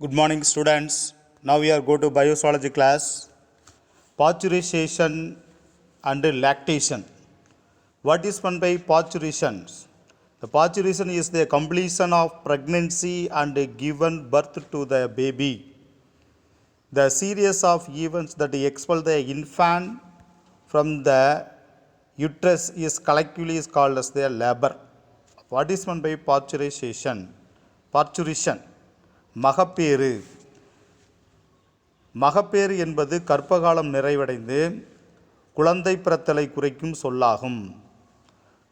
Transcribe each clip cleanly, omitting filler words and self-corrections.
Good morning, students. Now we are going to bioswology class. Pasteurization and lactation. What is meant by pasteurization? The pasteurization is the completion of pregnancy and given birth to the baby. The series of events that expel the infant from the uterus is collectively called as the labor. What is meant by pasteurization? Pasteurization. மகப்பேறு. மகப்பேறு என்பது கர்ப்பகாலம் நிறைவடைந்து குழந்தை பிறத்தலை குறிக்கும் சொல்லாகும்.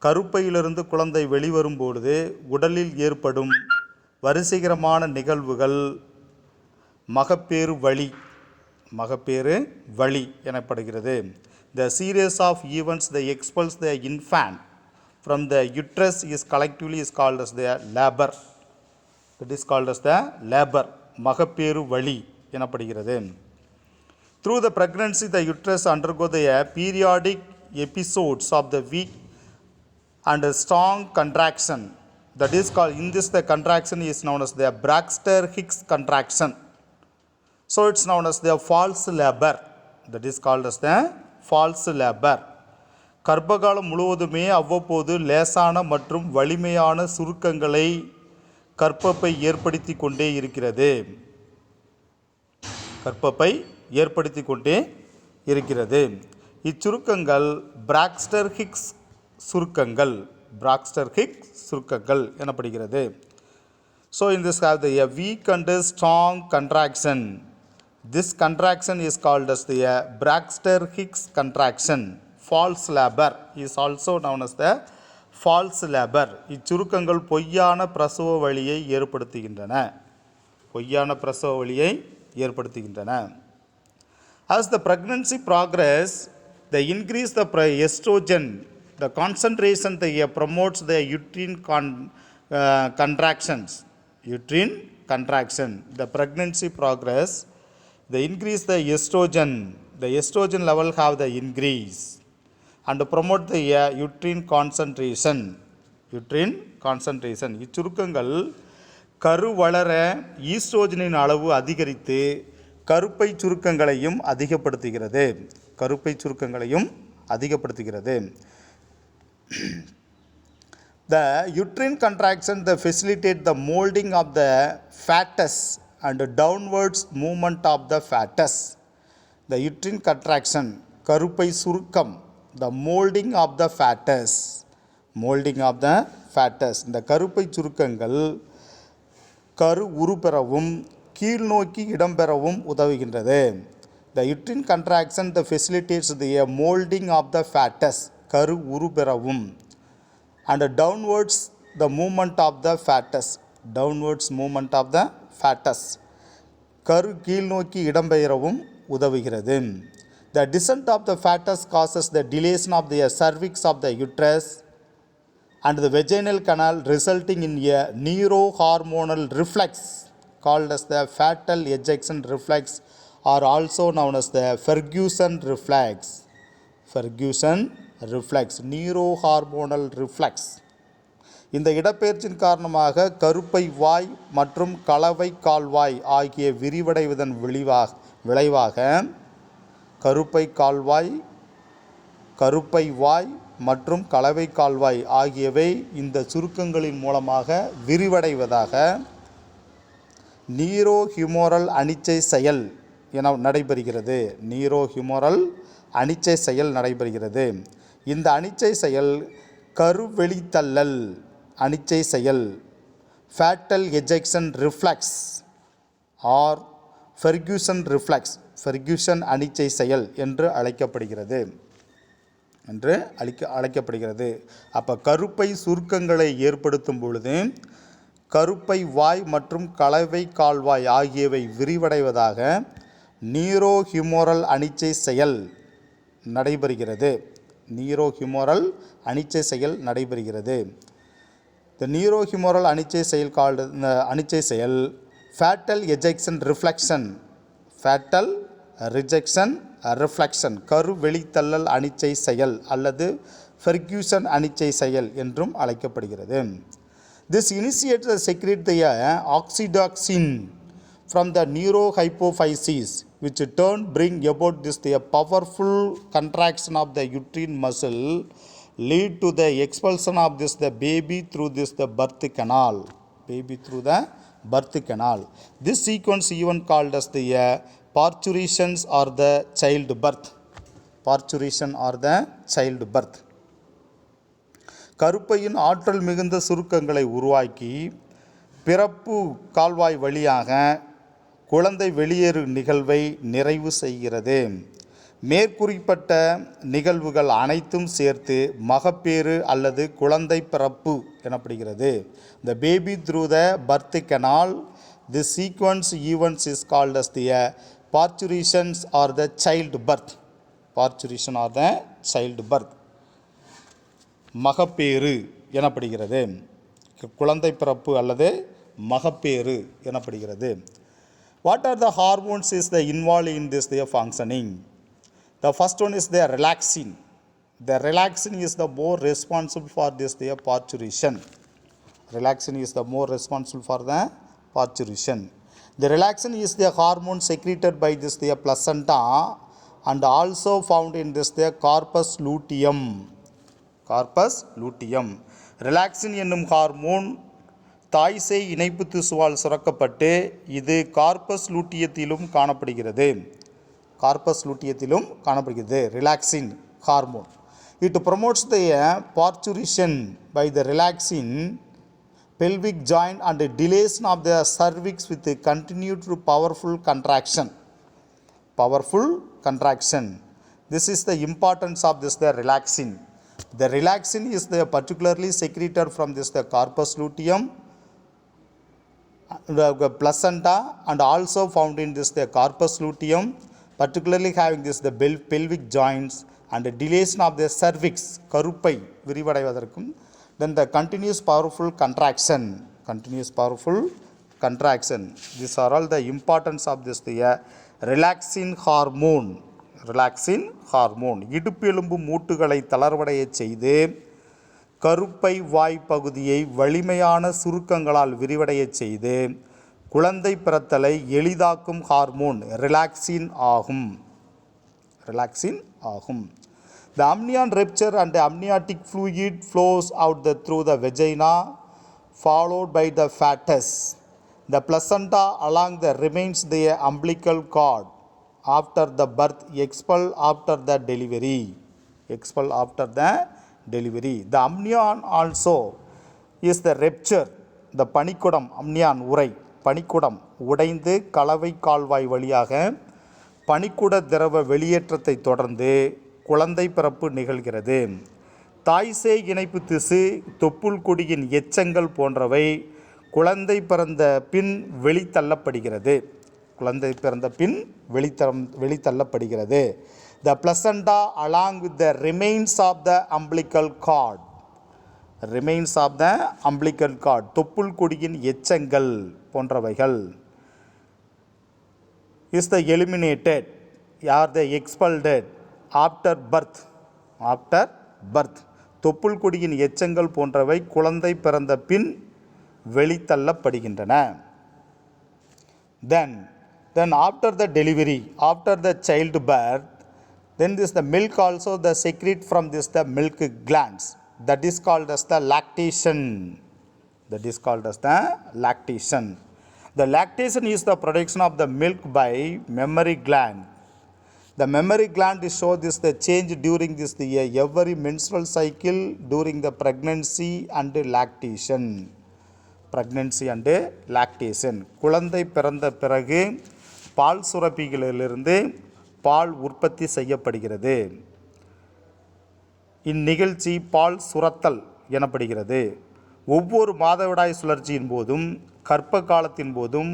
கருப்பையிலிருந்து குழந்தை வெளிவரும்பொழுது உடலில் ஏற்படும் வரிசைகரமான நிகழ்வுகள் மகப்பேறு வலி எனப்படுகிறது. The series of events that expels the infant from the uterus is collectively called as the labor. It is called as the labor. மகப்பேறு வலி எனப்படுகிறது. Through the pregnancy, the uterus undergo the periodic episodes of the weak and strong contraction. That is called, in this the contraction is known as the Braxton-Hicks contraction. So it's known as the false labor. That is called as the false labor. கர்ப்பகாலம் முழுவதுமே அவ்வப்போது லேசான மற்றும் வலிமையான சுருக்கங்களை கர்ப்பப்பை ஏற்படுத்தி கொண்டே இருக்கிறது. இச்சுருக்கங்கள் பிராக்ஸ்டர்-ஹிக்ஸ் சுருக்கங்கள் எனப்படுகிறது. So in this have the weak and strong contraction. This contraction is called as the Braxton-Hicks contraction. False labor is also known as the false labor. இச்சுருக்கங்கள் பொய்யான பிரசவ வலியை ஏற்படுத்துகின்றன. As the pregnancy progress, they increase the estrogen. The concentration promotes the uterine contractions. The pregnancy progress, they increase the estrogen. The estrogen level have the increase and promote the uterine concentration. இச்சுருக்கங்கள் கரு வளர ஈஸ்ட்ரோஜனின் அளவு அதிகரித்து கருப்பை சுருக்கங்களையும் அதிகப்படுத்துகிறது. The uterine contraction facilitate the molding of the fetus and downwards movement of the fetus. The uterine contraction, கருப்பை சுருக்கம், the molding of the fetus. இந்த கருப்பை சுருக்கங்கள் கரு உருப்பெறவும் கீழ்நோக்கி இடம்பெறவும் உதவுகின்றது. The uterine contraction facilitates the molding of the fetus, கரு உருப்பெறவும், and downwards the movement of the fetus, கரு கீழ்நோக்கி இடம்பெறவும் உதவுகிறது. The descent of the fetus causes the dilation of the cervix of the uterus and the vaginal canal, resulting in a neurohormonal reflex called as the fetal ejection reflex, or also known as the Ferguson reflex. Neurohormonal reflex. இந்த இடப்பெயர்ச்சியின் காரணமாக கருப்பை வாய் மற்றும் கலவை கால்வாய் ஆகிய விரிவடைவதன் விளைவாக கருப்பை வாய் மற்றும் கலவை கால்வாய் ஆகியவை இந்த சுருக்கங்களின் மூலமாக விரிவடைவதாக நீரோஹியூமரல் அனிச்சை செயல் நடைபெறுகிறது. இந்த அனிச்சை செயல் கருவெளித்தள்ளல் அனிச்சை செயல், fetal ejection reflex or Ferguson அனிச்சை செயல் என்று அழைக்கப்படுகிறது. அப்போ கருப்பை சுருக்கங்களை ஏற்படுத்தும் பொழுது கருப்பை வாய் மற்றும் கலவை கால்வாய் ஆகியவை விரிவடைவதாக நீரோஹியூமரல் அனிச்சை செயல் நடைபெறுகிறது. The neurohumoral அனிச்சை செயல் called அனிச்சை செயல் ஃபேட்டல் எஜெக்ஷன் ரிஃப்ளெக்ஷன் கரு வெளித்தள்ளல் அனிச்சை செயல் அல்லது ஃபெர்குசன் அனிச்சை செயல் என்றும் அழைக்கப்படுகிறது. This initiates the secrete the oxytocin from the neurohypophysis, which in turn bring about this the powerful contraction of the uterine muscle, lead to the expulsion of this the baby through this the birth canal. Baby through the birth canal. This sequence even called as the parturitions or the childbirth. Parturition or the childbirth. கருப்பையின் ஆற்றல் மிகுந்த சுருக்கங்களை உருவாக்கி பிறப்பு கால்வாய் வழியாக குழந்தை வெளியேறும் நிகழ்வை நிறைவு செய்கிறது. மேற்குறிப்பிட்ட நிகழ்வுகள் அனைத்தும் சேர்த்து மகப்பேறு அல்லது குழந்தை பிறப்பு எனப்படுகிறது. The baby through the birth canal, this sequence events is called as the parturitions or the childbirth. Parturition or the childbirth. மகப்பேறு எனப்படுகிறது. குழந்தை பிறப்பு அல்லது மகப்பேறு எனப்படுகிறது. What are the hormones is the involved in this their functioning? The first one is the relaxin. The relaxin is the more responsible for this their parturition. Relaxin is the more responsible for the parturition. The relaxin is the hormone secreted by this their placenta and also found in this their corpus luteum. Corpus luteum. Relaxin என்னும் hormone தாய்சேய் இணைப்பு திசுவால் சுரக்கப்பட்டு இது corpus லூட்டியத்திலும் காணப்படுகிறது. Corpus லூட்டியத்திலும் காணப்படுகிறது. Relaxin hormone. It promotes the parturition by the relaxin pelvic joint and dilation of the cervix with continued powerful contraction. Powerful contraction. This is the importance of this the relaxin. The relaxin is the particularly secreted from this the corpus luteum, the placenta, and also found in this the corpus luteum, particularly having this the pelvic joints and the dilation of the cervix, கருப்பை விரிவடைவதற்கும், then the continuous powerful contraction. These are all the importance of this the relaxin hormone. Relaxin hormone இடுப்பெலும்பு மூட்டுகளை தளர்வடைய செய்து கருப்பை வாய் பகுதியை வலிமையான சுருக்கங்களால் விரிவடைய செய்து குழந்தை பிறத்தலை எளிதாக்கும் ஹார்மோன் ரிலாக்சின் ஆகும். The amnion rupture and the amniotic fluid flows out through the vagina followed by the fetus. The placenta along the remains the umbilical cord. After the birth, expelled after the delivery. The amnion also is the rupture. The பனிக்குடம் amnion உறை பனிக்குடம் உடைந்து கலவை கால்வாய் வழியாக பனிக்குட திரவ வெளியேற்றத்தை தொடர்ந்து குழந்தை பிறப்பு நிகழ்கிறது. தாய்சேய் இணைப்பு திசு தொப்புள் கொடியின் எச்சங்கள் போன்றவை குழந்தை பிறந்த பின் வெளித்தள்ளப்படுகிறது. The placenta along with the remains of the umbilical cord. தொப்புள் கொடியின் எச்சங்கள் போன்றவைகள் is the eliminated or the expelled after birth. தொப்புள் கொடியின் எச்சங்கள் போன்றவை குழந்தை பிறந்த பின் வெளித்தள்ளப்படுகின்றன. Then after the delivery, after the childbirth, then this the milk also the secrete from this the milk glands. That is called as the lactation. The lactation is the production of the milk by mammary gland. The mammary gland shows this the change during this the every menstrual cycle during the pregnancy and lactation. குழந்தை பிறந்த பிறகு பால் சுரப்பிகளிலிருந்து பால் உற்பத்தி செய்யப்படுகிறது. இந்நிகழ்ச்சி பால் சுரத்தல் எனப்படுகிறது. ஒவ்வொரு மாதவிடாய் சுழற்சியின் போதும் கர்ப்ப காலத்தின் போதும்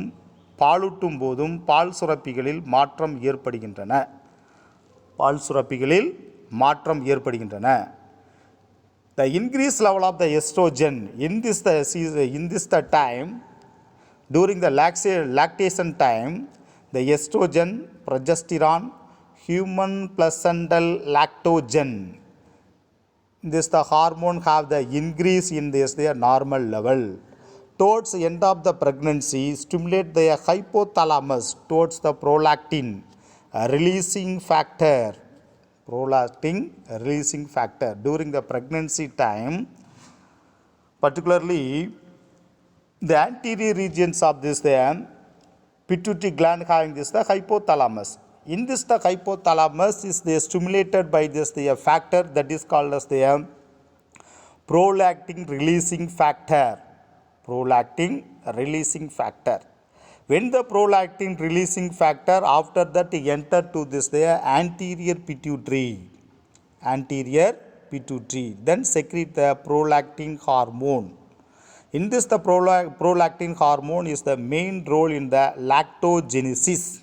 பாலூட்டும் போதும் பால் சுரப்பிகளில் மாற்றம் ஏற்படுகின்றன. The increased level of the estrogen in this time during the lactation time, the estrogen, progesterone, human placental lactogen, this the hormone have the increase in this their normal level. towards the end of the pregnancy stimulate the hypothalamus towards the prolactin releasing factor. Prolactin releasing factor during the pregnancy time, particularly the anterior regions of this the pituitary gland having this the hypothalamus. In this the hypothalamus is the stimulated by this the factor that is called as the prolactin releasing factor. Prolactin releasing factor. When the prolactin releasing factor after that enter to this the anterior pituitary, then secrete the prolactin hormone. In this the prolactin hormone is the main role in the lactogenesis.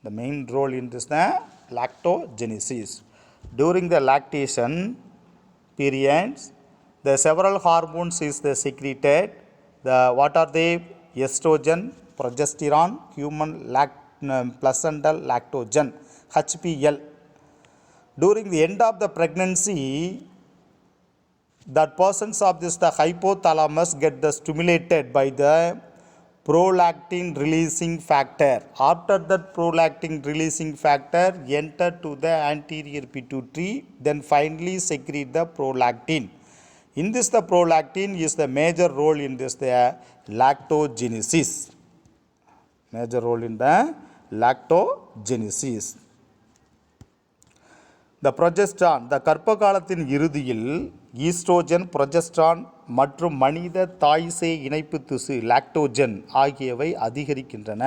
The main role in this the lactogenesis. During the lactation periods, the several hormones is the secreted. The what are they? Estrogen, progesterone, human placental lactogen, HPL. During the end of the pregnancy, that persons of this the hypothalamus get the stimulated by the prolactin releasing factor. After that prolactin releasing factor enter to the anterior pituitary, then finally secrete the prolactin. In this the prolactin is the major role in this the lactogenesis. Major role in the lactogenesis. The progesterone, the கர்ப்ப காலத்தின் இறுதியில் oestrogen, progesterone மற்றும் மனித தாய்சேய் இணைப்பு திசு Lactogen ஆகியவை அதிகரிக்கின்றன.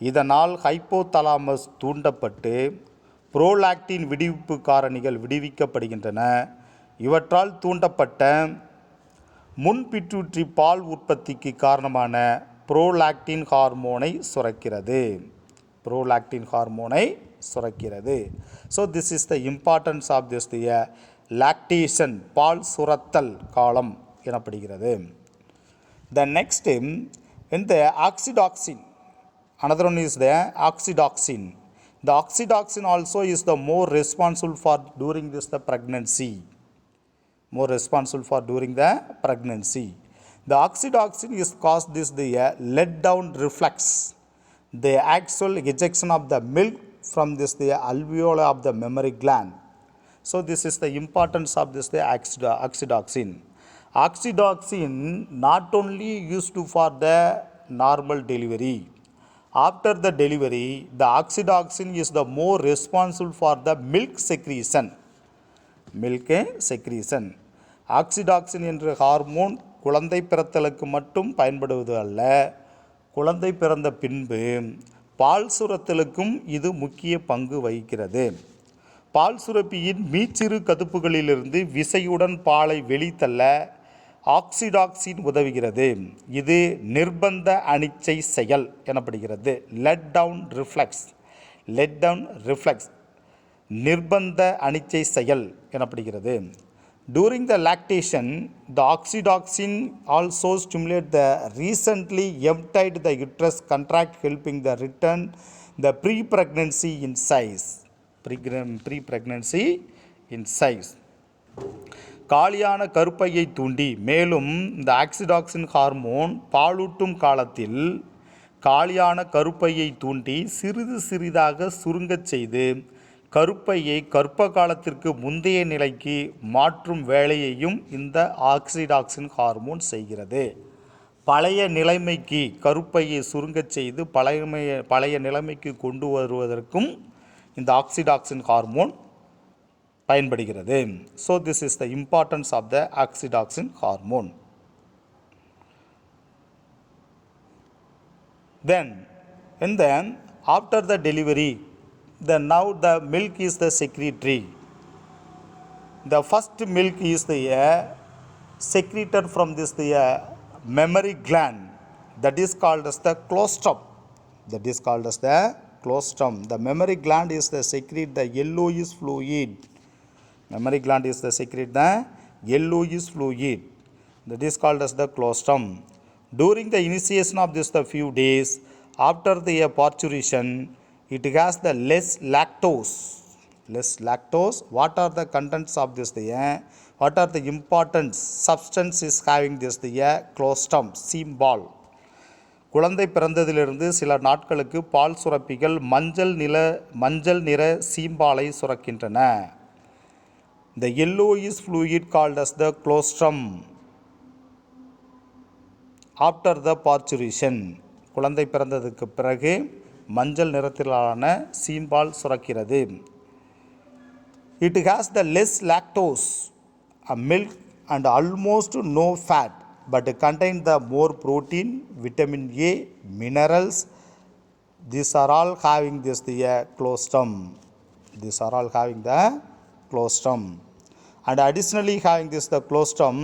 இதனால் ஹைப்போதலாமஸ் தூண்டப்பட்டு புரோலாக்டின் விடுவிப்பு காரணிகள் விடுவிக்கப்படுகின்றன. இவற்றால் தூண்டப்பட்ட முன்பிட்யூட்ரி பால் உற்பத்திக்கு காரணமான புரோலாக்டின் ஹார்மோனை சுரக்கிறது. புரோலாக்டின் ஹார்மோனை சுரக்கிறது. So this is the importance of this the lactation, பால் சுரத்தல் காலம் எனப்படுகிறது. த நெக்ஸ்ட் இந்த oxytocin, another one is the oxytocin. The oxytocin also is the more responsible for during this the pregnancy. More responsible for during the pregnancy. The oxytocin is caused this the let down reflex, the actual ejection of the milk from this the alveoli of the mammary gland. So this is the importance of this the oxytocin. Oxytocin not only used for the normal delivery. After the delivery, the oxytocin is the more responsible for the milk secretion. Milk secretion. Oxytocin என்ற hormone குழந்தை பிறத்தலுக்கு மட்டும் பயன்படுவது அல்ல, குழந்தை பிறந்த பின்பு பால் சுரத்தலுக்கும் இது முக்கிய பங்கு வகிக்கிறது. பால் சுரப்பியின் மீச்சிறு கதுப்புகளிலிருந்து விசையுடன் பாலை வெளித்தள்ள ஆக்சிடாக்சின் உதவுகிறது. இது நிர்பந்த அனிச்சை செயல் எனப்படுகிறது. லெட் டவுன் ரிஃப்ளெக்ஸ் நிர்பந்த அனிச்சை செயல் எனப்படுகிறது. During the lactation, the oxytocin also stimulate the recently emptied the uterus contract, helping the return the pre-pregnancy in size. Pre-pregnancy in size. காலியான கருப்பையை தூண்டி, மேலும் இந்த ஆக்சிடாக்சின் ஹார்மோன் பாலூட்டும் காலத்தில் காலியான கருப்பையை தூண்டி சிறிது சிறிதாக சுருங்கச் செய்து கருப்பையை கர்ப்ப காலத்திற்கு முந்தைய நிலைக்கு மாற்றும் வேலையையும் இந்த ஆக்சிடாக்சின் ஹார்மோன் செய்கிறது. பழைய நிலைமைக்கு கருப்பையை சுருங்கச் செய்து பழைய நிலைமைக்கு கொண்டு வருவதற்கும் இந்த ஆக்சிடாக்சின் ஹார்மோன் பயன்படுகிறது. So this is the importance of the oxytocin hormone. Then after the delivery, now the milk is the secretory. The first milk is the secreted from this the mammary gland, that is called as the colostrum. The mammary gland is the secrete the yellowish fluid. Mammary gland is the secrete the yellowish fluid, that is called as the colostrum. During the initiation of this the few days after the parturition, it has the less lactose. What are the contents of this the What are the important substances having this? The colostrum, seam ball. குழந்தை பிறந்ததிலிருந்து சில நாட்களுக்கு பால் சுரப்பிகள் மஞ்சள் நிற சீம்பாலை சுரக்கின்றன. The yellowish fluid called as the colostrum after the parturition. குழந்தை பிறந்ததுக்கு பிறகு மஞ்சள் நிறத்திலான சீம்பால் சுரக்கிறது. It has the less lactose, milk and almost no fat, but contain the more protein, vitamin A, minerals. These are all having this the colostrum. These are all having the colostrum. And additionally having this the colostrum.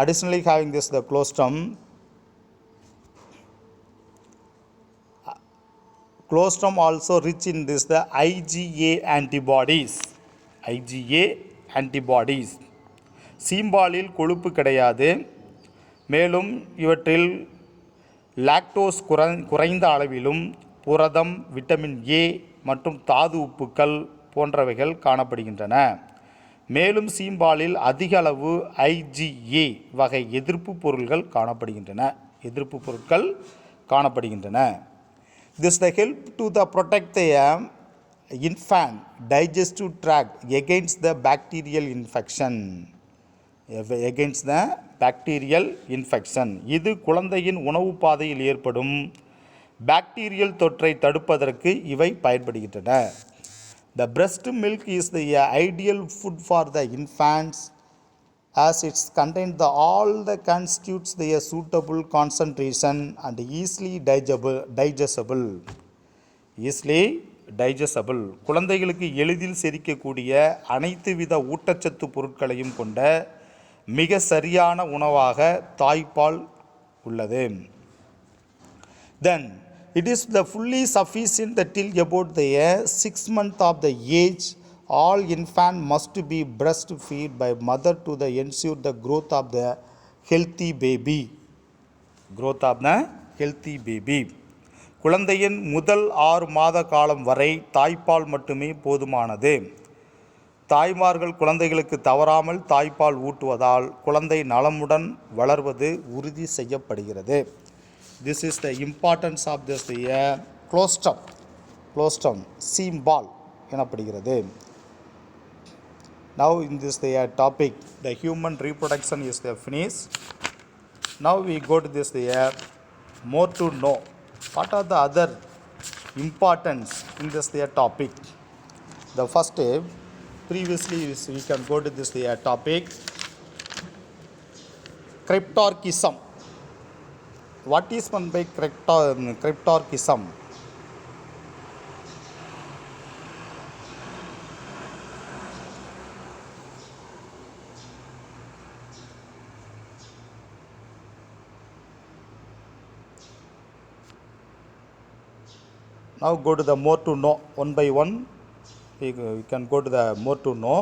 Additionally having this the colostrum. Colostrum also rich in this the IgA antibodies. IgA antibodies. சீம்பாலில் கொழுப்பு கிடையாது. மேலும் இவற்றில் lactose குறைந்த அளவிலும் புரதம், vitamin A மற்றும் தாது உப்புக்கள் போன்றவைகள் காணப்படுகின்றன. மேலும் சீம்பாலில் அதிக அளவு IgA வகை எதிர்ப்பு பொருட்கள் காணப்படுகின்றன. This the help to the protect the infant digestive tract against the bacterial infection. இது குழந்தையின் உணவு பாதையில் ஏற்படும் பாக்டீரியல் தொற்றை தடுப்பதற்கு இவை பயன்படுகின்றன. The breast milk is the ideal food for the infants as it contains all the constitutes the suitable concentration and easily digestible. குழந்தைகளுக்கு எளிதில் செரிக்கக்கூடிய அனைத்து வித ஊட்டச்சத்து பொருட்களையும் கொண்ட மிக சரியான உணவாக தாய்ப்பால் உள்ளது. Then it is the fully sufficient that till about the 6 months of the age, all infant must be breastfed by mother to the ensure the growth of the healthy baby. குழந்தையின் முதல் 6 மாத காலம் வரை தாய்ப்பால் மட்டுமே போதுமானது. தாய்மார்கள் குழந்தைகளுக்கு தவறாமல் தாய்ப்பால் ஊட்டுவதால் குழந்தை நலமுடன் வளர்வது உறுதி செய்யப்படுகிறது. This is the importance of this colostrum seam ball எனப்படுகிறது. Now in this topic the human reproduction is finished. Now we go to this more to know what are the other importance in this topic. The first previously we can go to this topic cryptorchism. What is meant by cryptorchism? Now go to the more to know one by one. We can go to the more to know.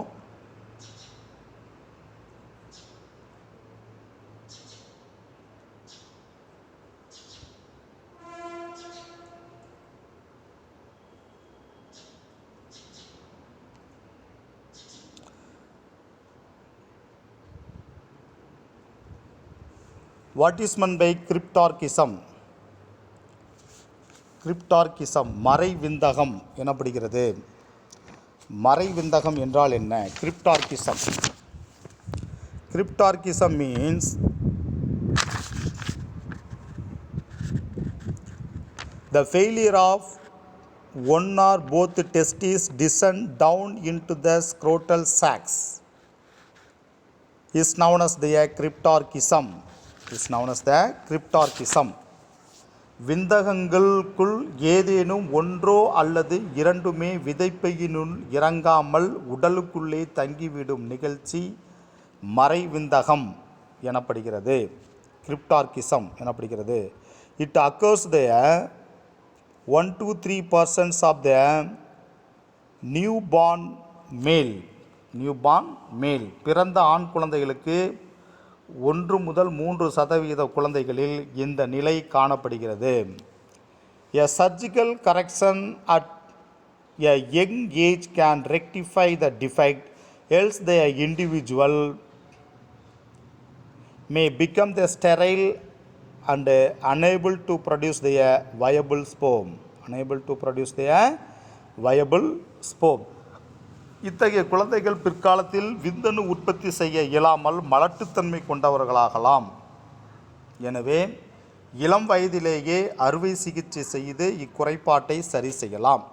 What is meant by cryptorchism? கிரிப்டார்கிசம் மறை விந்தகம் எனப்படுகிறது. மறை விந்தகம் என்றால் என்ன? கிரிப்டார்கிசம் means the failure of one or both testes descend down into the scrotal sacs is known as the cryptorchism. விந்தகங்களுக்குள் ஏதேனும் ஒன்றோ அல்லது இரண்டுமே விதைப்பையினுள் இறங்காமல் உடலுக்குள்ளே தங்கிவிடும் நிகழ்ச்சி மறைவிந்தகம் எனப்படுகிறது. கிரிப்டார்கிசம் எனப்படுகிறது. It occurs there 1 to 3% of the newborn male பிறந்த ஆண் குழந்தைகளுக்கு 1 முதல் 3% குழந்தைகளில் இந்த நிலை காணப்படுகிறது. A surgical correction at a young age can rectify the defect, else the individual may become the sterile and unable to produce their viable sperm. Unable to produce their viable sperm. இத்தகைய குழந்தைகள் பிற்காலத்தில் விந்தணு உற்பத்தி செய்ய இயலாமல் மலட்டுத்தன்மை கொண்டவர்களாகலாம். எனவே இளம் வயதிலேயே அறுவை சிகிச்சை செய்து இக்குறைபாட்டை சரி செய்யலாம்.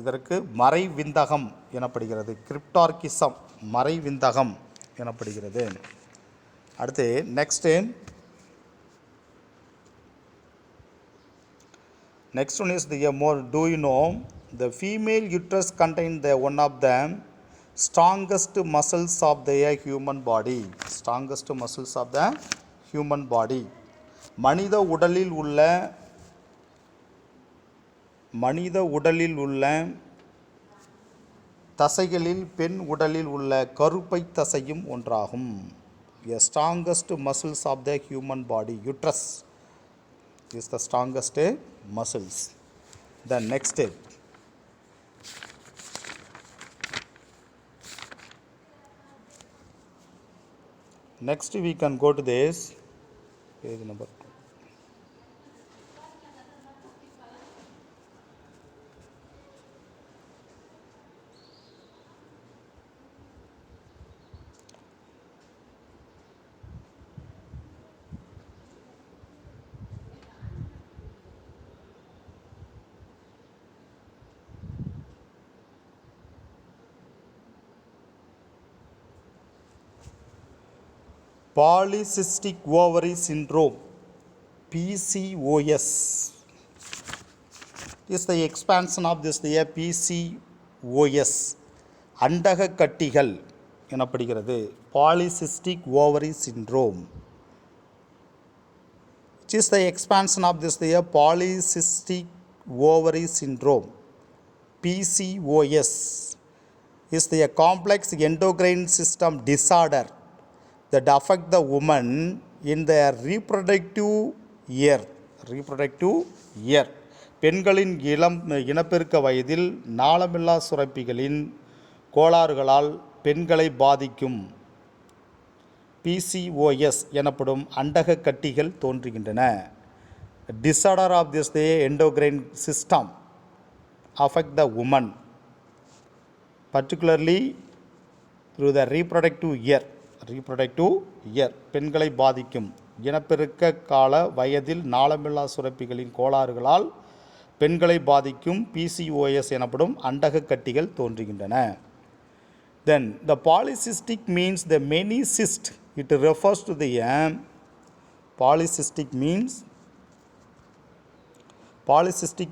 இதற்கு மறைவிந்தகம் எனப்படுகிறது. கிரிப்டார்கிசம் மறைவிந்தகம் எனப்படுகிறது. அடுத்து next one is the more, do you know the female uterus contain the one of the strongest muscles of the human body. Strongest muscles of the human body. மனித உடலில் உள்ள தசைகளில் பெண் உடலில் உள்ள கருப்பை தசையும் ஒன்றாகும். A strongest muscles of the human body, uterus is the strongest muscles. The next we can go to this page number 2. Polycystic ovary syndrome, PCOS, is the expansion of this PCOS. அண்டக கட்டிகள் எனப்படுகிறது. Polycystic ovary syndrome, which is the expansion of this polycystic ovary syndrome, PCOS, is the complex endocrine system disorder that affect the woman in their reproductive year. பெண்களின் இனப்பெருக்க வயதில் நாளமில்லா சுரப்பிகளின் கோளாறுகளால் பெண்களை பாதிக்கும் PCOS எனப்படும் அண்டக கட்டிகள் தோன்றுகின்றன. Disorder of this endocrine system affect the woman particularly through the reproductive year. பெண்களை பாதிக்கும் இனப்பெருக்க கால வயதில் நாளமில்லா சுரப்பிகளின் கோளாறுகளால் பெண்களை பாதிக்கும் PCOS எனப்படும் அண்டக கட்டிகள் தோன்றுகின்றன. Then the polycystic means the many cyst. It refers to the polycystic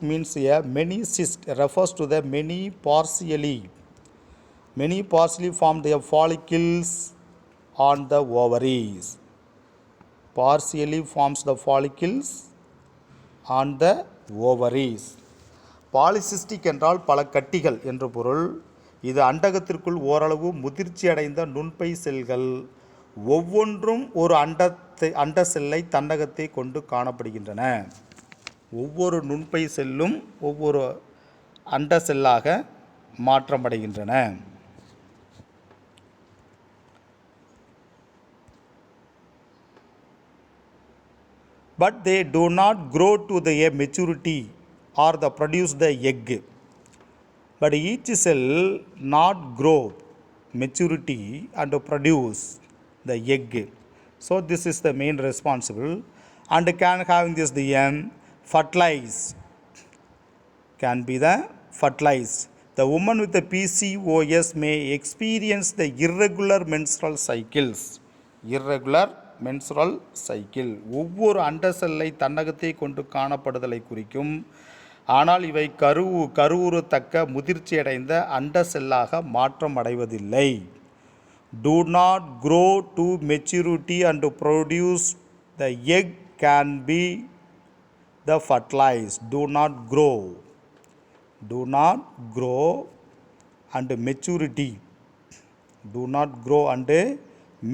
means a many cyst, refers to the many partially formed follicles on the ovaries. Partially forms the follicles on the ovaries. Polycystic என்றால் பல கட்டிகள் என்று பொருள். இது அண்டகத்திற்குள் ஓரளவு முதிர்ச்சி அடைந்த நுண்பை செல்கள் ஒவ்வொன்றும் ஒரு அண்ட செல்லை தன்னகத்தை கொண்டு காணப்படுகின்றன. ஒவ்வொரு நுண்பை செல்லும் ஒவ்வொரு அண்ட செல்லாக மாற்றமடைகின்றன. But they do not grow to the maturity or produce the egg. But each cell not grow maturity and produce the egg. So this is the main responsible and can have this fertilized. Can be the fertilized. The woman with the PCOS may experience the irregular menstrual cycles. ஒவ்வொரு அண்ட செல்லை தன்னகத்தை கொண்டு காணப்படுதலை குறிக்கும். ஆனால் இவை கருவுறத்தக்க முதிர்ச்சியடைந்த அண்ட செல்லாக மாற்றம் அடைவதில்லை. Do not grow to maturity and produce the egg can be the fertilized. Do not grow and maturity. Do not grow and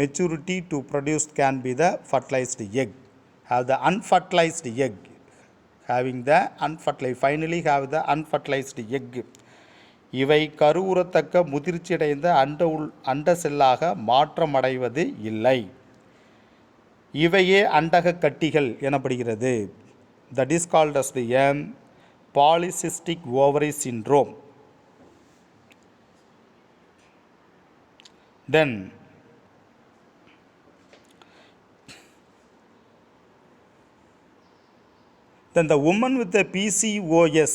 maturity to produce can be the fertilized egg. Have the unfertilized egg. having the unfertilized, finally have the unfertilized egg. இவை கருவுறத்தக்க முதிர்ச்சியடைந்த அண்ட செல்லாக மாற்றமடைவது இல்லை. இவையே அண்டக கட்டிகள் எனப்படுகிறது. That is called as the polycystic ovary syndrome. Then the woman with the PCOS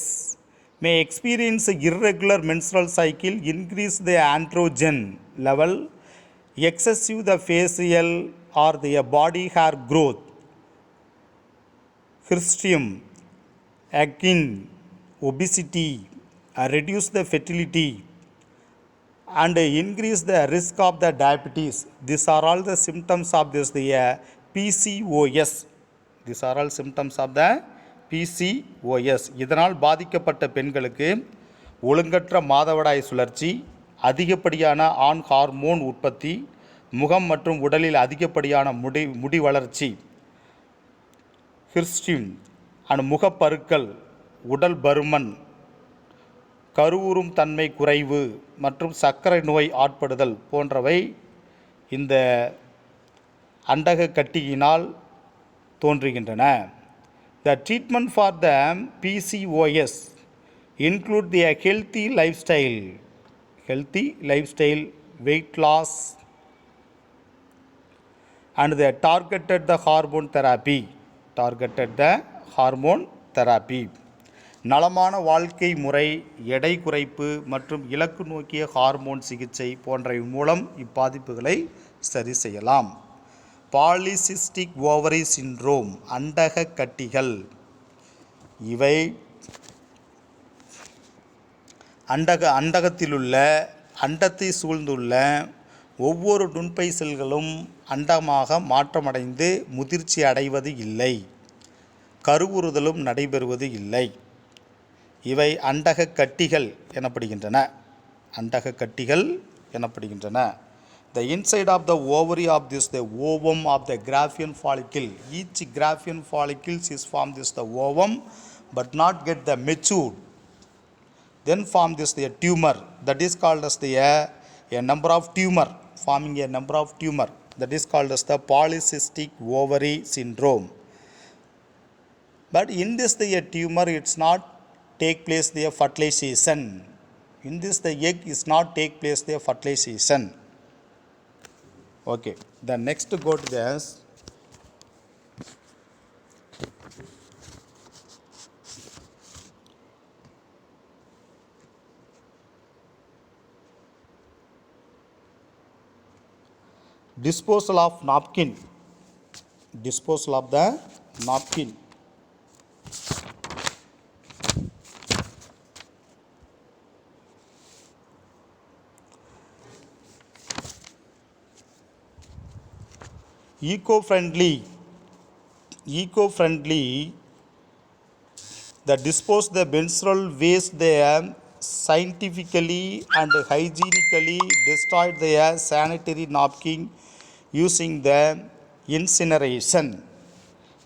may experience irregular menstrual cycle, increase the androgen level, excessive the facial or the body hair growth, hirsutism, acne, obesity, reduce the fertility, and increase the risk of the diabetes. These are all the symptoms of this PCOS. These are all symptoms of the PCOS. இதனால் பாதிக்கப்பட்ட பெண்களுக்கு ஒழுங்கற்ற மாதவிடாய் சுழற்சி, அதிகப்படியான ஆண் hormone உற்பத்தி, முகம் மற்றும் உடலில் அதிகப்படியான முடி வளர்ச்சி, ஹிர்ஸ்டிம் அண்ட் முகப்பருக்கள், உடல் பருமன், கருவுறும் தன்மை குறைவு மற்றும் சர்க்கரை நோய் ஆட்படுதல் போன்றவை இந்த அண்டக கட்டியினால் தோன்றுகின்றன. The treatment for the PCOS include the healthy lifestyle, weight loss, and the targeted hormone therapy. நலமான வாழ்க்கை முறை, எடை குறைப்பு மற்றும் இலக்கு நோக்கிய ஹார்மோன் சிகிச்சை போன்றவை மூலம் இப்பாதிப்புகளை சரி செய்யலாம். பாலிசிஸ்டிக் ஓவரி சிண்ட்ரோம், அண்டக கட்டிகள். இவை அண்டகத்திலுள்ள அண்டத்தை சூழ்ந்துள்ள ஒவ்வொரு நுண்பை செல்களும் அண்டமாக மாற்றமடைந்து முதிர்ச்சி அடைவது இல்லை, கருவுறுதலும் நடைபெறுவது இல்லை. இவை அண்டக கட்டிகள் எனப்படுகின்றன. The inside of the ovary of this, the ovum of the Graafian follicle. Each Graafian follicles is formed this the ovum, but not get the matured. Then form this the tumor. That is called as the a number of tumor, forming a number of tumor. That is called as the polycystic ovary syndrome. But in this the tumor, it's not take place the fertilization. In this the egg is not take place the fertilization. Okay, the next go to this. Disposal of napkin. Disposal of the napkin. Eco-friendly, the dispose the menstrual waste there scientifically and hygienically, destroy their sanitary napkin using the incineration.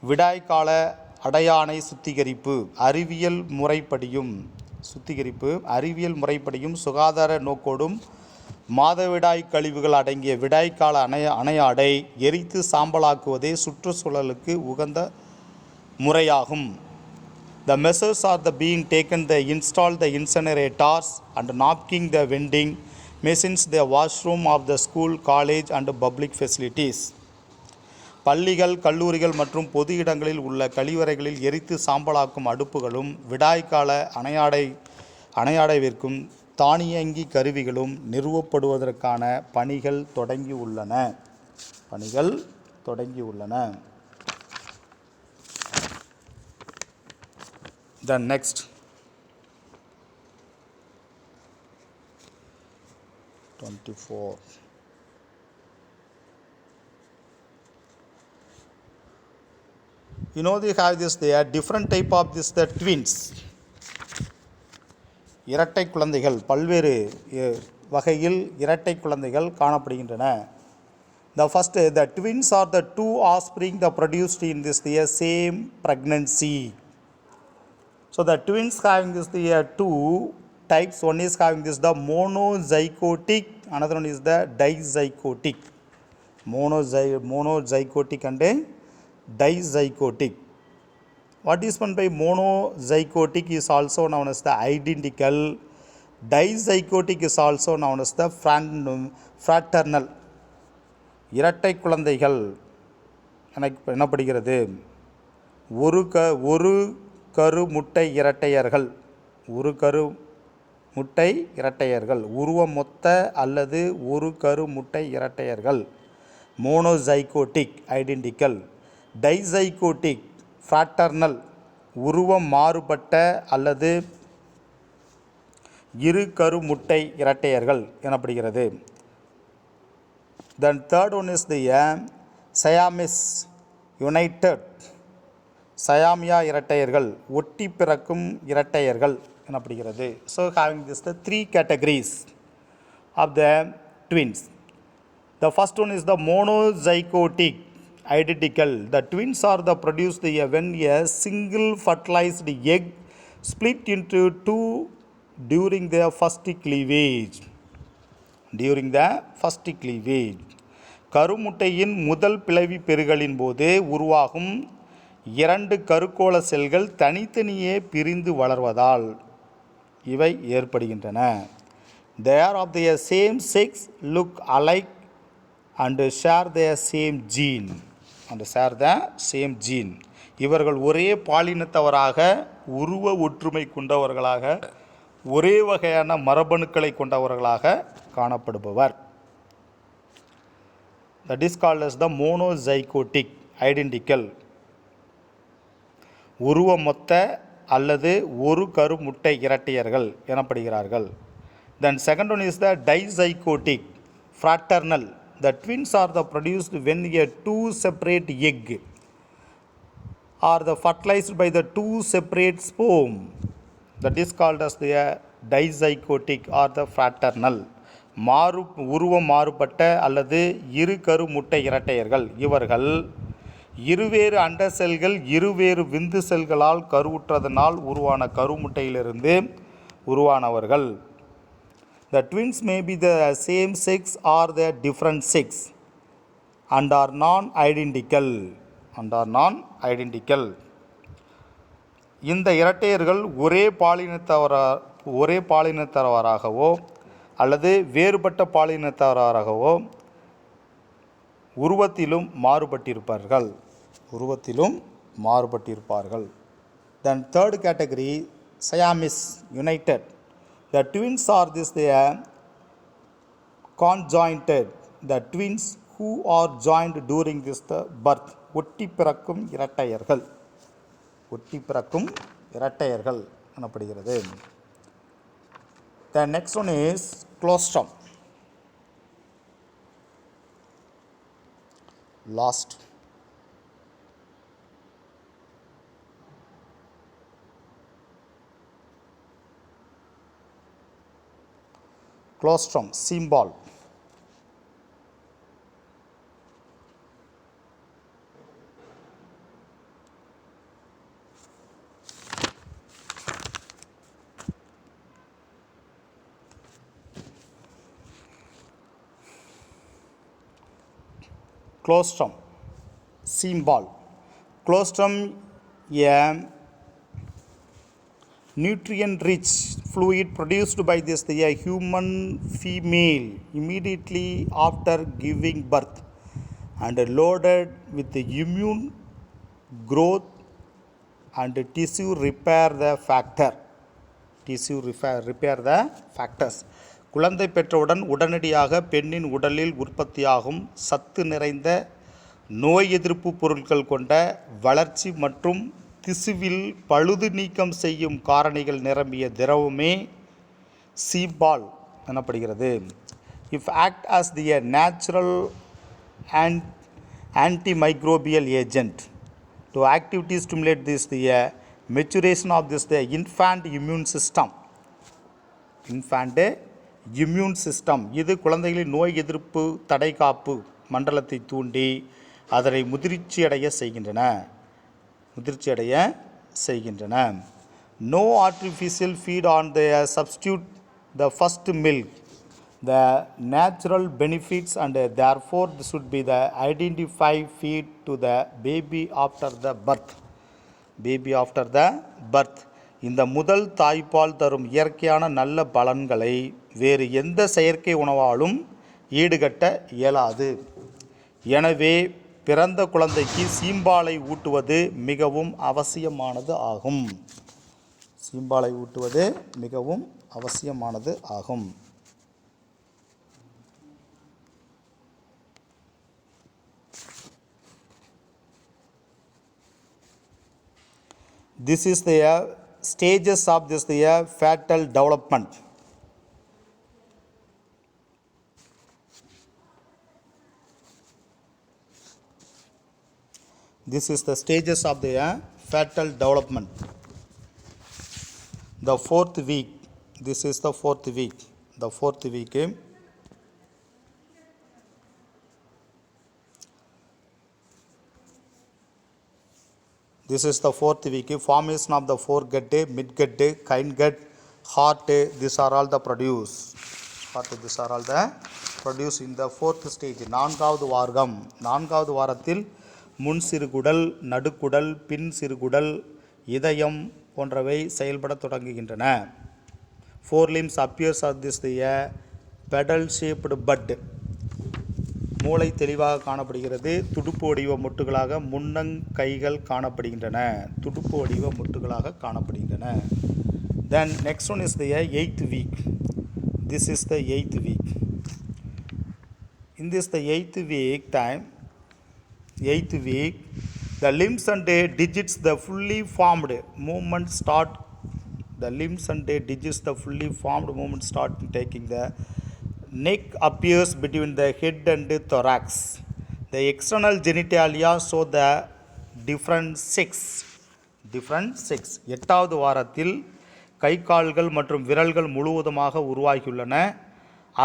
விடாய்கால அடையானை சுத்திகரிப்பு, அறிவியல் முறைப்படியும் சுகாதார நோக்கோடும் மாதவிடாய் கழிவுகள் அடங்கிய விடாய்க்கால அணையாடை எரித்து சாம்பலாக்குவதே சுற்றுச்சூழலுக்கு உகந்த முறையாகும். The measures are being taken, they install the incinerators and napkin the vending machines, the washroom of the school, college and public facilities. பள்ளிகள், கல்லூரிகள் மற்றும் பொது இடங்களில் உள்ள கழிவறைகளில் எரித்து சாம்பலாக்கும் அடுப்புகளும் விடாய்க்கால அணையாடைவிற்கும் தானியங்கி கருவிகளும் நிறுவப்படுவதற்கான பணிகள் தொடங்கியுள்ளன. The next you know they have this, they are different type of this the twins. இரட்டை குழந்தைகள், பல்வேறு வகையில் இரட்டை குழந்தைகள் காணப்படுகின்றன. The first, the twins are the two offspring that produced in this the same pregnancy. So the twins having this the two types. One is having this the monozygotic, another one is the dizygotic. Monozygotic and dizygotic. What is meant by monozygotic is also known as the identical. Dizygotic is also known as the fraternal. இரட்டை குழந்தைகள் எனப்படுகிறது. ஒரு கரு முட்டை இரட்டையர்கள். ஒரு கரு முட்டை இரட்டையர்கள். உருவமொத்த அல்லது ஒரு கரு முட்டை இரட்டையர்கள். மோனோசைகோட்டிக் ஐடென்டிக்கல். டைசைகோட்டிக் ஃப்ராட்டர்னல். உருவம் மாறுபட்ட அல்லது இரு கரு முட்டை இரட்டையர்கள் எனப்படுகிறது. Then third one is the Siamese united. சயாமியா இரட்டையர்கள், ஒட்டி பிறக்கும் இரட்டையர்கள் எனப்படுகிறது. So having this the three categories of the twins. The first one is the monozygotic identical. The twins are the produced when a single fertilized egg split into two during their first cleavage. During the first cleavage. கருமுட்டையின் முதல் பிளவி பெருகலின் போது உருவாகும் இரண்டு கருக்கோள செல்கள் தனித்தனியே பிரிந்து வளர்வதால் இவை ஏற்படுகின்றன. They are of the same sex, look alike and share the same gene. இவர்கள் ஒரே பாலினத்தவராக, உருவ ஒற்றுமை கொண்டவர்களாக, ஒரே வகையான மரபணுக்களை கொண்டவர்களாக காணப்படுபவர். That is called as the monozygotic identical. உருவமொத்த அல்லது ஒரு கரு முட்டை இரட்டையர்கள் எனப்படுகிறார்கள். Then second one is the dizygotic fraternal. The twins are the produced when a two separate egg are the fertilized by the two separate sperm. That is called as the dizygotic or the fraternal. உருவம் மாறுபட்ட அல்லது இரு கரு முட்டை இரட்டையர்கள். இவர்கள் இருவேறு அண்ட செல்கள் இருவேறு விந்து செல்களால் கருவுற்றதனால் உருவான கருமுட்டையிலிருந்து உருவானவர்கள். The twins may be the same sex or the different sex and are non-identical. இந்த இரட்டையர்கள் ஒரே பாலினத்தவராகவோ அல்லது வேறுபட்ட பாலினத்தவராகவோ உருவத்திலும் மாறுபட்டிருப்பார்கள். Then third category, Siamese united. The twins are they are conjoined. The twins who are joined during this the birth. ஒட்டி பிறக்கும் இரட்டையர்கள் எனப்படுகிறது. The next one is colostrum. Last. Colostrum, symbol. Colostrum, symbol. Colostrum, a nutrient-rich fluid produced by a human female immediately after giving birth and loaded with the immune growth and tissue repair the factors. குழந்தை பெற்றவுடன் உடனடியாக பெண்ணின் உடலில் உற்பத்தியாகும் சத்து நிறைந்த நோய் எதிர்ப்பு பொருட்கள் கொண்ட வளர்ச்சி மற்றும் திசுவில் பழுது நீக்கம் செய்யும் காரணிகள் நிரம்பிய திரவமே சீபால் எனப்படுகிறது. If act as the natural and antimicrobial agent to actively stimulate the maturation of the infant immune system. இது குழந்தைகளின் நோய் எதிர்ப்பு தடைகாப்பு மண்டலத்தை தூண்டி அதனை முதிர்ச்சியடைய செய்கின்றன. No artificial feed on the substitute the first milk. The natural benefits and therefore should be the identified feed to the baby after the birth. Baby after the birth. இந்த முதல் தாய்ப்பால் தரும் இயற்கையான நல்ல பலன்களை வேறு எந்த செயற்கை உணவாலும் ஈடுகட்ட இயலாது. எனவே பிறந்த குழந்தைக்கு சீம்பாலை ஊட்டுவது மிகவும் அவசியமானது ஆகும். சீம்பாலை ஊட்டுவது மிகவும் அவசியமானது ஆகும். This is the stages of this fetal development. This is the stages of the fetal development. The fourth week. This is the fourth week. The fourth week. This is the fourth week. Formation of the foregut, midgut, hindgut, heart. These are all the produce. These are all the produce in the fourth stage. நான்காவது வாரம். நான்காவது வாரத்தில் முன் சிறுகுடல், நடுக்குடல், பின் சிறுகுடல், இதயம் போன்றவை செயல்பட தொடங்குகின்றன. Four limbs appears as this pedal shaped bud. மூளை தெளிவாக காணப்படுகிறது. துடுப்பு வடிவ மொட்டுகளாக முன்னங்கைகள் காணப்படுகின்றன. துடுப்பு வடிவ மொட்டுகளாக காணப்படுகின்றன. Then next one is the eighth week. This is the eighth week. In this the eighth week time, eighth week, the limbs and digits the fully formed movement start. The limbs and digits the fully formed movement start taking. The neck appears between the head and thorax. The external genitalia show the different sex. Different sex. எட்டாவது வாரத்தில் கை கால்கள் மற்றும் விரல்கள் முழுவதுமாக உருவாகியுள்ளன.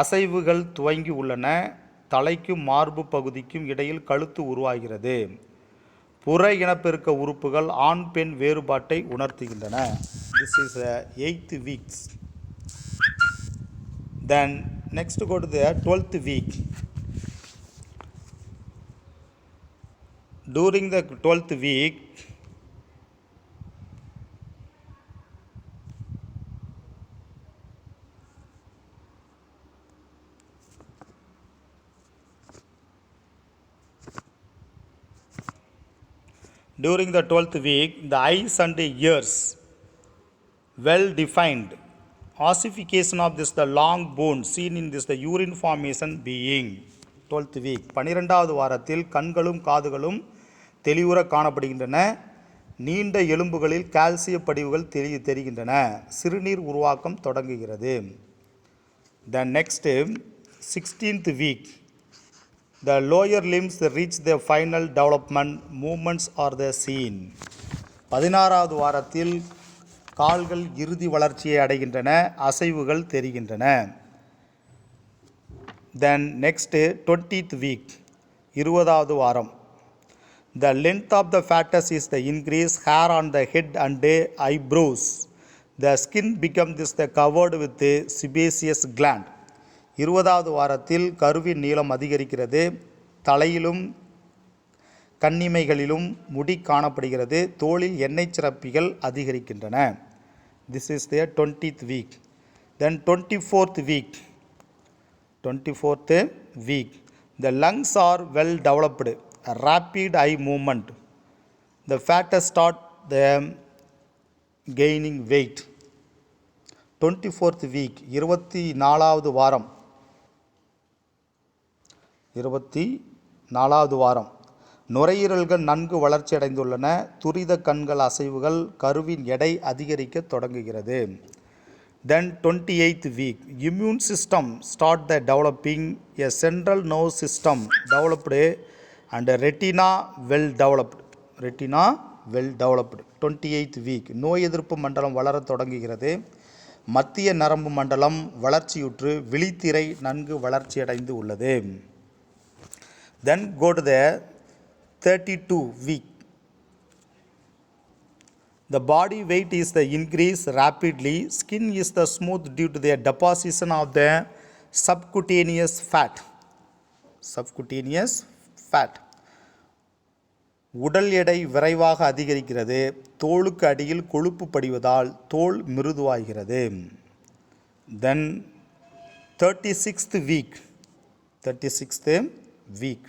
அசைவுகள் துவங்கி உள்ளன. தலைக்கும் மார்பு பகுதிக்கும் இடையில் கழுத்து உருவாகிறது. புற இனப்பெருக்க உறுப்புகள் ஆண் பெண் வேறுபாட்டை உணர்த்துகின்றன. This is 8th weeks. Then next go to the 12th week. During the 12th week, during the 12th week, the eyes and the ears well defined. Ossification of this the long bone seen in this the urine formation being 12th week. 12வது வாரத்தில் கண்களும் காதுகளும் தெளிவுற காணப்படுகின்றன. நீண்ட எலும்புகளில் கால்சிய படிவுகள் தெரிகின்றன. சிறுநீர் உருவாக்கம் தொடங்குகிறது. The next 16th week, the lower limbs reach their final development. Movements are the seen. 16வது வாரத்தில் கால்கள் இறுதி வளர்ச்சியை அடைகின்றன. அசைவுகள் தெரிகின்றன. Then next 20th week, 20வது வாரம். The length of the fetus is the increased hair on the head and eyebrows. The skin becomes the covered with the sebaceous gland. 20வது வாரத்தில் கருவின் நீளம் அதிகரிக்கிறது. தலையிலும் கண்ணிமைகளிலும் முடி காணப்படுகிறது. தோலில் எண்ணெய் சுரப்பிகள் அதிகரிக்கின்றன. This is the 20th week. Then 24th week. 24th week. The lungs are well developed. A rapid eye movement. The fetus start the gaining weight. 24th week. 24வது வாரம். 24வது வாரம். நுரையீரல்கள் நன்கு வளர்ச்சி அடைந்துள்ளன. துரித கண்கள் அசைவுகள் கருவின் எடை அதிகரிக்க தொடங்குகிறது. Then 28th week, immune system start the developing. A central nervous system developed and retina well developed. Retina well developed. 28th week, நோய் எதிர்ப்பு மண்டலம் வளர தொடங்குகிறது. மத்திய நரம்பு மண்டலம் வளர்ச்சியுற்று விழித்திரை நன்கு வளர்ச்சி அடைந்து உள்ளது. Then go to the 32 week. The body weight is the increase rapidly. Skin is the smooth due to the deposition of the subcutaneous fat. Subcutaneous fat. உடல் எடை விரைவாக அதிகரிக்கிறது. தோலுக்கு அடியில் கொழுப்பு படிவதால் தோல் மிருதுவாகிறது. Then 36th week. 36th week.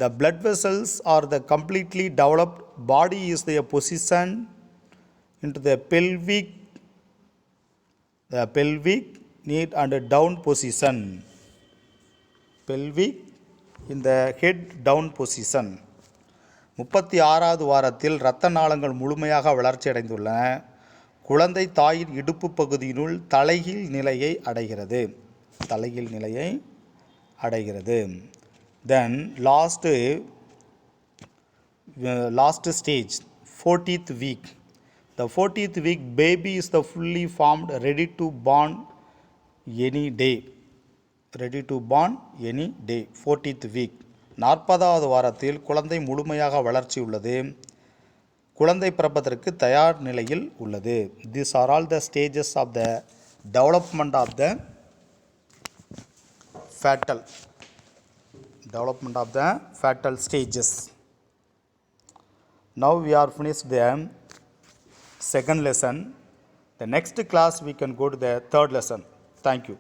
The blood vessels are the completely developed. Body is the position into the pelvic knee and down position. Pelvic in the head down position. 36வது வாரத்தில் இரத்த நாளங்கள் முழுமையாக வளர்ச்சி அடைந்துள்ளன. குழந்தை தாயின் இடுப்பு பகுதியினுள் தலைகீழ் நிலையை அடைகிறது. தலைகீழ் நிலையை அடைகிறது. Then last stage, 40th week. The 40th week, baby is the fully formed, ready to born any day. Ready to born any day. 40th week. 40வது வாரத்தில் குழந்தை முழுமையாக வளர்ச்சி உள்ளது. குழந்தை பிறப்பதற்கு தயார் நிலையில் உள்ளது. These are all the stages of the development of the fetal stages. Now we are finished the second lesson. The next class we can go to the third lesson. Thank you.